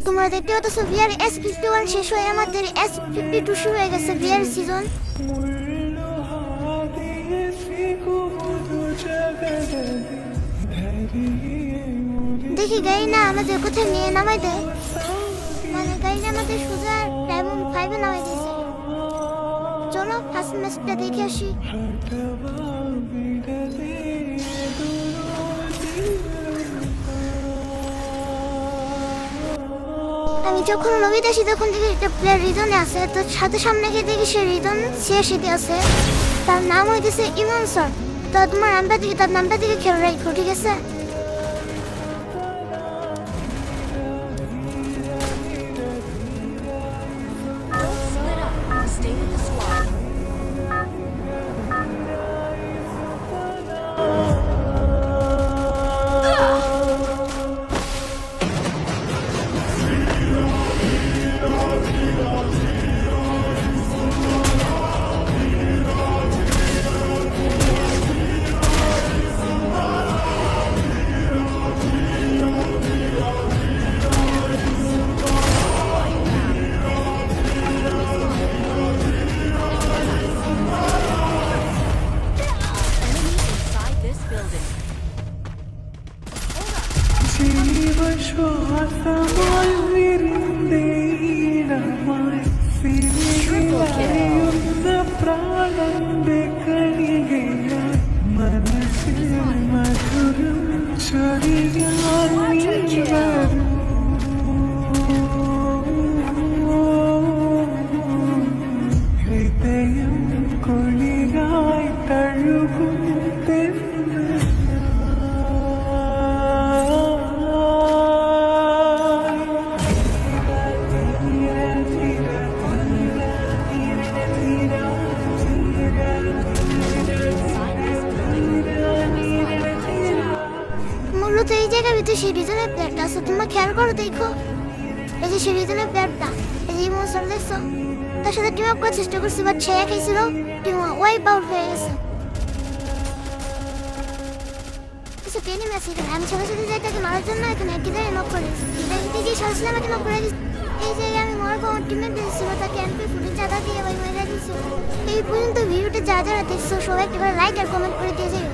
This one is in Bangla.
তোমরা দেখতে পাচ্ছ ভিআর S51 শেষ হয়ে আমাদের S52 শুরু হয়ে গেছে ভিআর সিজন। দেখি গাড়ি না আমাদের কোথায় নিয়ে নামাই দেয়, মানে গাড়ি আমাদের সোজা ডায়মন্ড 5-এ নামাই দিয়েছে। চলো ফার্স্ট ম্যাচটা দেখে আসি। আমি যখন লবিতে আসি তখন দেখি একটা প্লেয়ার রিদনে আছে, তো সাথে সামনে গিয়ে দেখি সে রিদন সিএসিতে আছে, তার নাম হইতেছে ইমন স্যার। তো তোমার নামটা দিকে তার নামটা দিকে খেয়াল রাখো, ঠিক আছে? তো এই জায়গার ভিতরে সেই রিজনের প্লেয়ারটা আছে, তোমরা খেয়াল করো দেখো, এই যে সেই রিজনের প্লেয়ারটা, এই যে ইমন স্যার দেখছো, তার সাথে টিম আপ করার চেষ্টা করছি, বাট সে একাই ছিল, টিম ওয়াইপ আউট হয়ে গেছে। কিছু পেনি ম্যাচ এখানে আমি ছোট ছোট জায়গাকে মারার জন্য এখানে কিদারে নক করে দিচ্ছি, কিদারিতে গিয়ে সারছিলাম আমাকে নক করে দিচ্ছি। এই জায়গায় আমি মারবো, আমার টিমে দিয়েছিল তাকে এমপি ফুটেজ চাঁদা দিয়ে ওই মেরে দিয়েছিল। এই পর্যন্ত ভিডিওটা যা যারা দেখছো সবাই একটা লাইক আর কমেন্ট করে দিয়ে যাই।